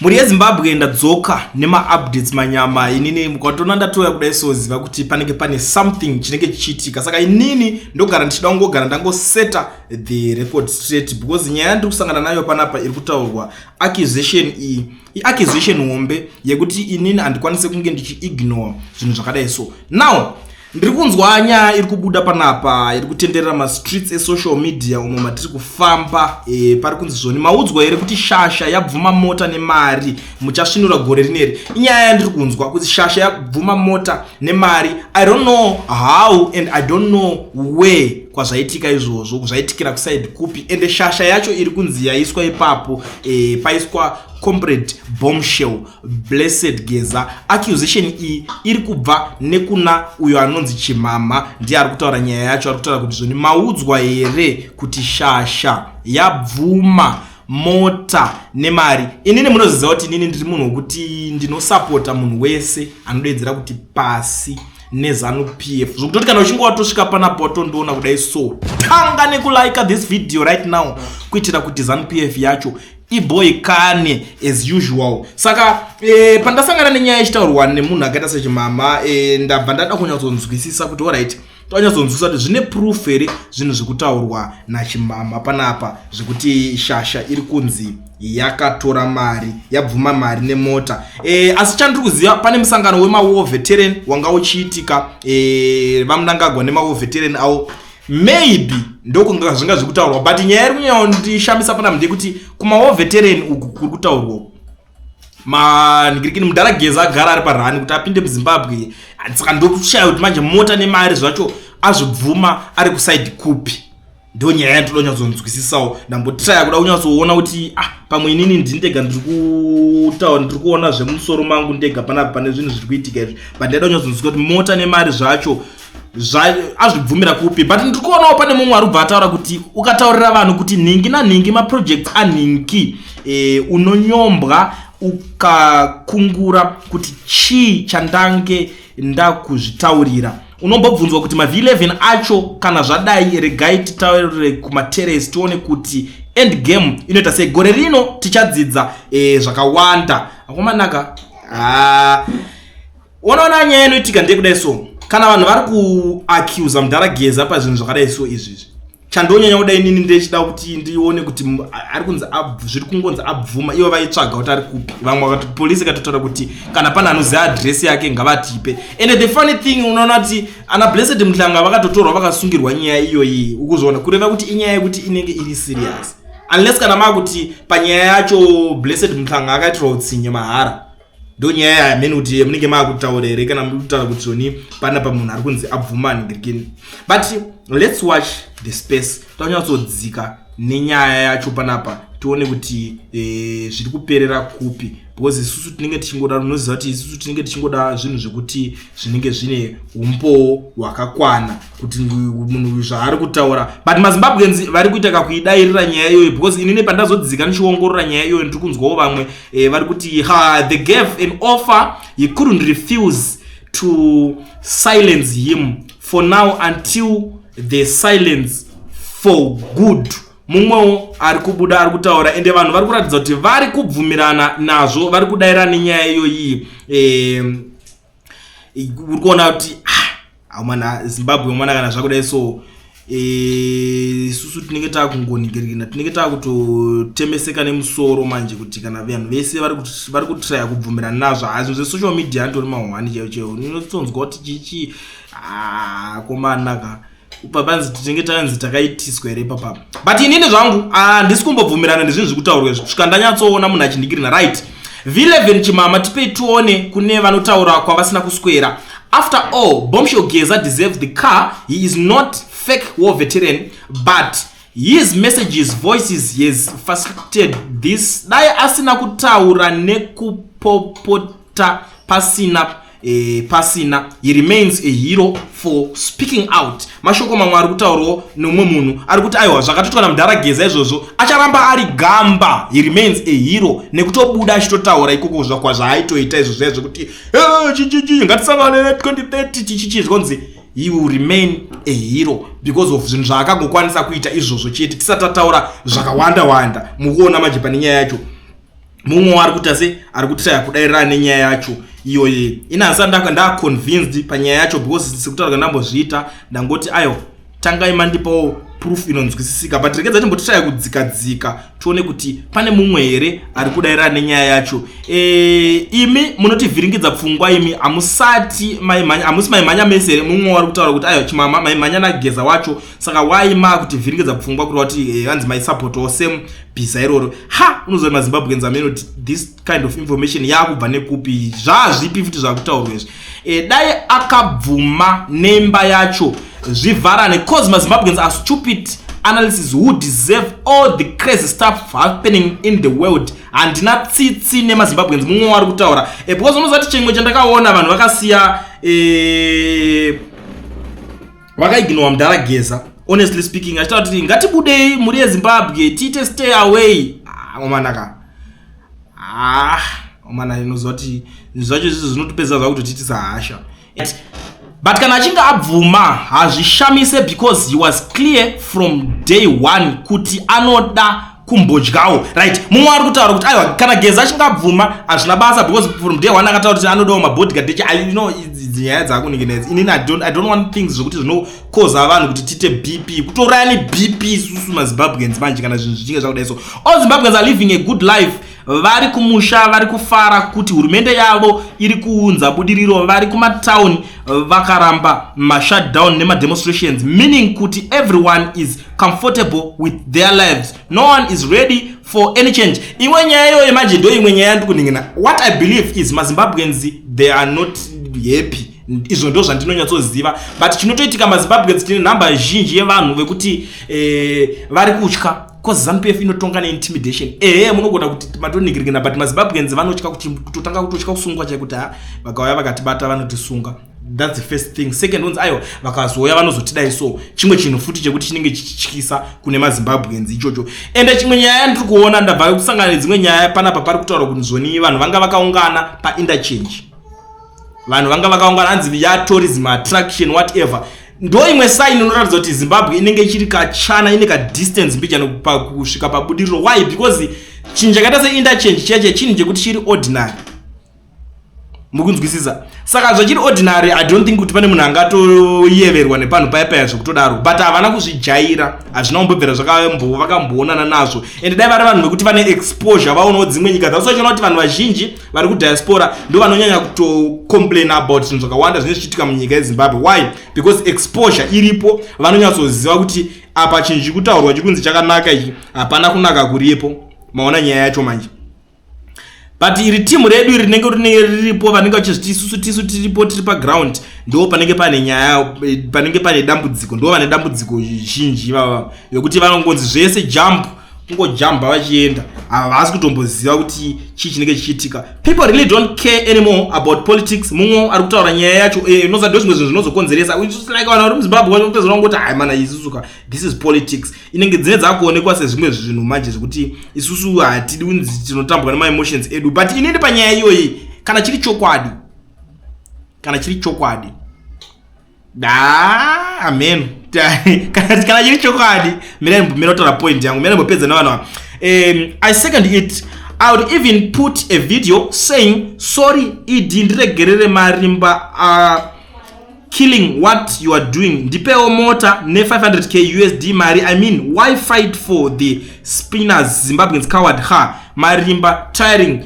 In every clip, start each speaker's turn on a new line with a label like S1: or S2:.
S1: Muri yeZimbabwe ndadzoka nema updates manyama inini mukatona ndatoya kudai soziva kuti panenge pane something chinenge chichiitika. Saka inini ndogara ndichida kungogara ndangoseta the record straight because nyaya ndiri kusangana nayo panapa iri kutaurwa accusation hombe yekuti inini andikwanise kunge ndichiignore zvinhu zvakadai so. Now ndiri kunzwa nyaya iri kubuda panapa iri kutenderera ma-streets e-social media umo matiri kufamba pari kunzi zvoni maudzwa here kuti shasha yabvuma mota nemari muchasvinura gore rineri. Inyaya yandiri kunzwa kuti shasha yabvuma mota nemari. I don't know how and I don't know where kwazvaitika izvozvo, zvaitikira kuside kupi, ende shasha yacho iri kunzi yaiswa ipapo paiswa comrade Bombshell Blessed Geza. Accusation iyi iri kubva nekuna uyo anonzi Chimama, ndiye ari kutaura nyaya yacho. Ari kutaura kuti zvoni maudzwa here kuti shasha yabvuma mota nemari. Inini munoziva kuti inini ndiri munhu wekuti ndinosapota munhu wese anodedzera kuti pasi neZanu PF. Zvokutoti kana uchinge watosvika panapo watondoona kudai so, tanga nekulike this video right now kuitira kuti ZANU PF yacho iboyikane as usual. Saka pandasangana nenyaya ichitaurwa nemunhu akaita seChimama, ndabva ndada kunyatsonzwisisa kuti alright, tanyatsoonzwisisa kuti zvine proof here zvinhu zvekutaurwa naChimama panapa zvekuti shasha iri kunzi yakatora mari, yabvuma mari nemota. Asi chandiri kuziva pane musangano wema-war veteran wanga uchiitika vamunangagwa nema-war veteran avo, maybe ndokunga zvinga zvekutaurwa, but nyaya iri kunyandishambisa panapa ndekuti kuma-war veteran uku kuri kutaurwa manhirikini Mudhara Geza agara ari parani kuti apinde muZimbabwe. Saka ndokushaya kuti manje mota nemari zvacho azvibvuma ari kuside kupi. Ndo nyaya yandoda kunyatsonzwisisawo, ndambotraya kuda kunyatsoona kuti pamwe inini ndindega ndiri kuona zvemusoro mangu ndega panapa pane zvinhu zviri kuitika izvi, but ndada kunyatsonzwisisa kuti mota nemari zvacho azvibvumira kupi. But ndiri kuonawo pane mumwe ari kubva ataura kuti ukataurira vanhu kuti nhingi nanhingi maprojects anhingi unonyombwa ukakungura kuti chii chandange ndakuzvitaurira, unombobvunzwa kuti ma-V11 acho kana zvadai regai titaurire kumaterrace tione kuti end game inoita sei. Gore rino tichadzidza zvakawanda akomanaka. Unoona nyaya inoitika ndekudai so, kana vanhu vari kuaccuse Mudhara Geza pazvinhu zvakadai so izvizvi, chandonyanya kudai inini ndechida kuti ndione kuti ari kunzi zviri kungonzi abvuma ivo vaitsvaga kuti ari kupi. Vamwe vakati polisi ikatotaura kuti kana pana anoziva adresi yake ngavatipe. And the funny thing unoona kuti ana Blessed Mhlanga vakatotorwa vakasungirwa nyaya iyoyi, ukuzoona kureva kuti inyaya yekuti inenge iri serious, unless kana makuti panyaya yacho Blessed Mhlanga akaitirwa utsinye mahara, ndo nyaya yamene kuti munenge makutaurere kana muri kutaura kuti zvoni panapa munhu ari kunzi abvuma ningirikini. But let's watch the space, tanyatsodzika nenyaya yacho panapa tione kuti zviri kuperera kupi, because isusu tinenge tichingoda, unoziva kuti isusu tinenge tichingoda zvinhu zvekuti zvinenge zvine umbo hwakakwana kuti munhu zvaari kutaura. But maZimbabweans vari kuita kakuidairira nyaya iyoyo, because inini pandazodzika ndichiongorora nyaya iyoyo ndiri kunzwawo vamwe vari kuti they gave an offer he couldn't refuse to silence him for now until the silence for good. Mumwewo ari kubuda ari kutaura, ende vanhu vari kuratidza kuti vari kubvumirana nazvo, vari kudairana nenyaya iyoyi. Uri kuona kuti amana Zimbabwe mwana kana zvakudai so, isusu tinenge takungoningirina, tinenge takutotemeseka nemusoro manje kuti kana vanhu vese vari kutraya kubvumirana nazvo. Hazvo zve-social media andori mahwani chaiwo ninotonzwa kuti chichi komanaka upapanzi tinenge tanzi takaitiswa here papa. But inini zvangu handisi kumbobvumirana nezvinhu zviri kutaurwa kusvika ndanyatsoona munhu achindigirina. Right, V11 Chimama tipei tione kune vanotaura kwavasina kuswera. After all, Bombshell Geza deserves the car. He is not fake war veteran, but his messages, voices, he has facilitated this. Dai asina kutaura nekupopota pasina, he remains a hero for speaking out. Mashoko mamwe ari kutaurwa nomwe munhu ari kuti aiwa zvakatotwa naMudhara Geza izvozvo acharamba ari gamba. He remains a hero nekutobuda achitotaura ikoko zvakazvaaitoita izvozvo zvekuti ngatisangane ne2030 chichichi zvikonzi he will remain a hero because of zvinhu zvaakangokwanisa kuita izvozvo chete tisati tataura zvakawanda mukuona manje pane nyaya yacho. mumwe wari kuti ase ari kutaya kudairira nenyaya yacho iyoye inasa nda convinced panyaya yacho because sekutaura ndambozviita ndangoti ayo tangai mandipawo proof inonzwisisika but rekedza timbotitaya kudzikadzika tione kuti pane mumwe here ari kudairira nenyaya yacho. Imi munotivhiringidza pfungwa imi amusati amusi maimhanya mese mumwe wari kutaura kuti ayo chimama maimhanya nageza wacho saka waima kutivhiringidza pfungwa kuti wati hanzi maisupport same bhiza iroro unoziva mazimbabweans amene kuti this kind of information yakubva nekupi zvazvipi futi zvakutaurwa izvi. Dai akabvuma nemba yacho zvivharane cause mazimbabweans are stupid analysis who deserve all the crazy stuff happening in the world handina tsitsi nemazimbabweans mumwe wari kutaura because unozati chimwe chandakaona vanhu vakasiya vakaignora Mudhalageza honestly speaking achitaura kuti ngatibudei muri yeZimbabwe tiite stay away omanaka omana inoziva kuti zvacho izvizvo zvinotopedza zvakuti titi sahasha but kana achinge abvuma hazvishamise because he was clear from day one kuti anoda kumbodyawo right. Mumwe ari kutaura kuti aiwa kana Geza achinge abvuma hazvina basa because from day one akataura kuti anodawo mabodyguard echi I know nyaya dzakuninginedzi inini I don't want things zvokuti zvinokoza vanhu kuti tiite BP kutoraya neBP isusu maZimbabweans manje kana zvinhu zvichinge zvakudai so all Zimbabweans are living a good life vari kumusha vari kufara kuti hurumende yavo iri kuunza budiriro vari kumatauni vakaramba mashutdown nemademonstrations meaning kuti everyone is comfortable with their lives no one is ready for any change. Imwe nyaya iyo imanje ndo imwe nyaya ndikuningina what I believe is maZimbabweans they are not happy izvo ndo zvandinonyatsoziva but chinotoitika maZimbabweans tine nhamba zhinji yevanhu vekuti vari kutya cause ZANU-PF inotonga neintimidation munogona kuti matoningirikana but maZimbabweans vanotya kuti kutotanga kutotya kusungwa chaikuti vakauya vakatibata vanotisunga that's the first thing. Second ones ayo vakazouya vanozotidai so chimwe chinhu futi chekuti chinenge chichityisa kune maZimbabweans ichocho ende chimwe nyaya ndiri kuona ndabva kusangana nedzimwe nyaya panapa pari kutaura kuti zvoni vanhu vanga vakaungana painterchange vanhu vanga vakaungana hanzi ya tourism attraction whatever ndo imwe sign inoratidza kuti Zimbabwe inenge ichiri kachana ine kadistance mbijana kusvika pabudiriro why because chinhu chakaita seinterchange cheche chinhu chekuti chiri ordinary mukunzwisisa saka zvachiri ordinary I don't think kuti pane munhu angatoyeverwa nepanhu paya zvokutodaro but havana kuzvijaira hazvina kumbobvera vakamboonana nazvo ende dai vari vanhu vekuti vane exposure vaonawo dzimwe nyika dzavo so chiona kuti vanhu vazhinji vari kudiaspora ndo vanonyanya kutocomplain about zvinhu zvakawanda zvine zvichiitika munyika yeZimbabwe why because exposure iripo vanonyatsoziva kuti apa chinhu chiri kutaurwa chikunzi chakanaka ichi hapana kunaka kuripo maona nyaya yacho manje but iri timu redu rinenge riripo vanenge vachizviti isusu tiripo tiri paground ndo panenge pane nyaya panenge pane dambudziko ndo vane dambudziko zhinji vava yokuti vanongonzi zvese jump kungojamba vachienda havasi kutomboziva kuti chii chinenge chichiitika. People really don't care anymore about politics. Mumwe ari kutaura nyaya yacho inoza ndo zvimwe zvinhu zvinozokonzeresa like vanhu vari muZimbabwe vanopedza vanongoti hai mana isusu this is politics inenge dzine dzakuonekwa sezvimwe zvinhu manje zvekuti isusu hatidi unzi tinotambwa nemaemotions edu but inini panyaya iyoyi kana chiri chokwadi amen kana chiri chokwadi mira tora point yangu mira mbopedza navanhu I second it. I would even put a video saying sorry idi ndiregerere marimba killing what you are doing ndipewo mota ne 500k USD mari I mean why fight for the spinners Zimbabweans coward marimba tiring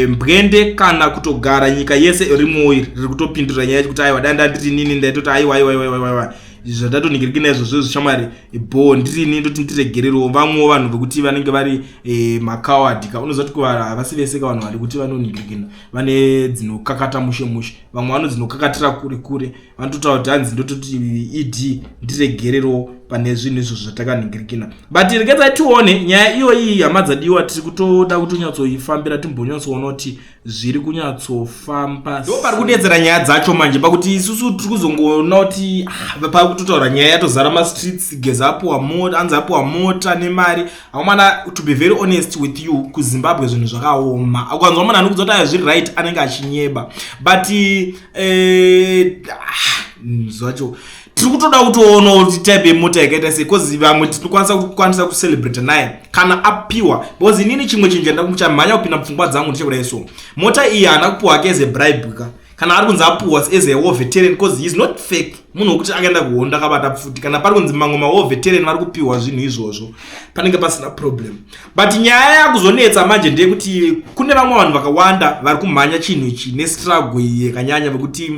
S1: mbwende kana kutogara nyika yese rimoiri riri kutopindura nyaya kuti aiwa danda ndiri nini ndaitoti aiwa zvatatoningirikina izvo shamwari bo ndiri nini ndoti ndiregererewo vamwewo vanhu vekuti vanenge vari makawadika unozoti havasi vese vanhu vari kuti vanoningirikina vane dzinokakata mushe vamwe vano dzinokakatira kure vanototaura kuti hanzi ndototi id ndiregererewo pane zvinhu izvo zvatakaningirikina but regai tione nyaya iyoyi hamadzadiwa tiri kutoda kutonyatsoifambira timbonyatsoona kuti zviri kunyatsofamba ndo pari kudetsera nyaya dzacho manje pakuti isusu tiri kuzongoona kuti pari kutotaura nyaya yatozara mastreets Geza apuwa mota anzi apuwa mota nemari aumana to be very honest with you kuZimbabwe zvinhu zvakaoma ukanzwa munhu anokudza kuti zviri right anenge achinyeba but zvacho tiri kutoda kutoona kuti type yemota yakaita sei cause vamwe tinokwanisa kucelebrate naye kana apiwa because inini chimwe chinhu chamhanya kupinda pfungwa dzangu ndichekudai so mota iyi haana kupiwa ake as a bribe kana ari kunzi apiwa as a war veteran because he is not fake munhu wekuti akaenda kuhondo akabata pfuti kana pari kunzi mamwe ma-war veteran vari kupiwa zvinhu izvozvo panenge pasina problem but nyaya yakuzonetsa manje ndeyekuti kune vamwe vanhu vakawanda vari kumhanya chinhu ichi nestruggle yakanyanya vekuti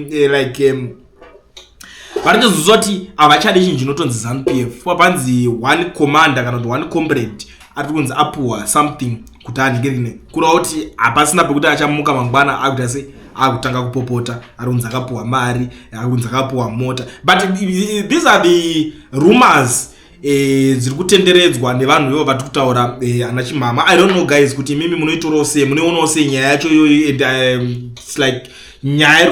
S1: varichizozoti havachadi chinhu chinotonzi ZANU-PF papanzi one commander kana kuti one comrade ari kunzi apuwa something kuti andingirine kureva kuti hapasina pekuti achamuka mangwana akuita sei akutanga kupopota ari kunzi akapuwa mari ari kunzi akapuwa mota but these are the rumors dziri kutenderedzwa nevanhu ivo vari kutaura ana chimhama. I don't know guys kuti mimi munoitorawo sei munoionawo sei nyaya yacho iyoyo and it's like nyaya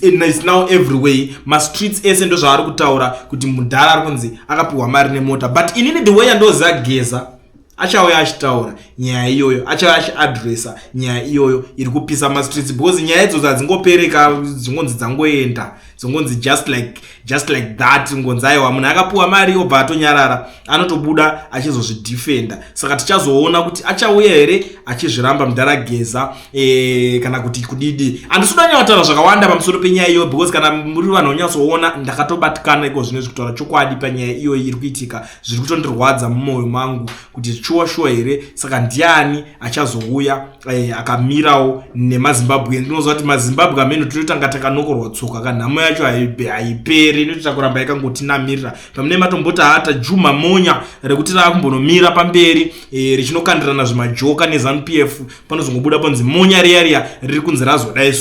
S1: iri it's now everywhere mastreets ese ndo zvavari kutaura kuti mudhara ari kunzi akapiwa mari nemota but inini the way andozageza achauya achitaura nyaya iyoyo achauya achiadressa nyaya iyoyo iri kupisa mastreets because nyaya idzodzo hadzingopereka dzingonzi dzangoenda dzingonzi just like that ngonzi aiwa munhu akapiwa mari obva atonyarara anotobuda achizozvidefenda saka tichazoona kuti achauya here achizviramba mudharageza kana kuti kudidi handisudanya kutaura zvakawanda pamusoro penyaya iyoyo because kana muri vanhu vanyatsoona ndakatobatikana iko zvino zvekutaura chokwadi panyaya iyoyo iri kuitika zviri kutondirwadza mumwoyo mangu kuti shuwa here saka ndiani achazouya akamirawo nemazimbabwe ndinoziva kuti mazimbabwe amene tinotanga takanokorwa tsoka kanhamo yacho haiperi inotoita kuramba yakangotinamira pamune matomboti hata Juma Monya rekuti rakumbonomira pamberi richinokandirana zvimajoka neZANU-PF panozongobuda panzi Monya riya riri kunzi razodai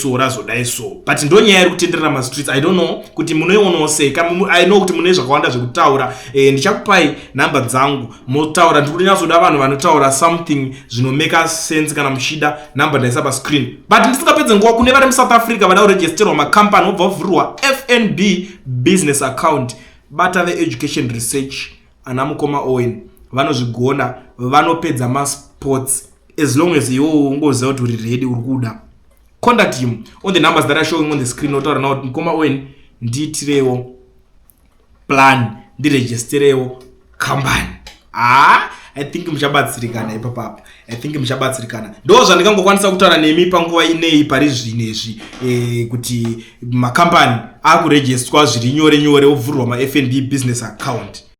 S1: so but ndo nyaya iri kutenderera mastreets. I don't know kuti munoionawo sei I know kuti mune zvakawanda zvekutaura ndichakupai nhamba dzangu motaura ndiri kuti nyazoda vanhu vanotaura something zvinomake sense kana muchida nhamba ndaisa pascreen but ndisingapedze nguva kune vari muSouth Africa vada kuregisterwa makampani obva vavhurwa FNB business account bata veeducation research ana Mukoma Owen vanozvigona vanopedza masports as long as iwo ungoziva kuti uri ready uri kuda contact him on the numbers that are showing on the screen notaura nawo kuti Mukoma Owen ndiitirewo plan ndiregisterewo kambani I think muchabatsirikana ipapapa ndo zvandingangokwanisa kutaura nemi panguva inei pari zvinezvi kuti makampani akuregistwa zviri nyore ovhurwa maFNB business account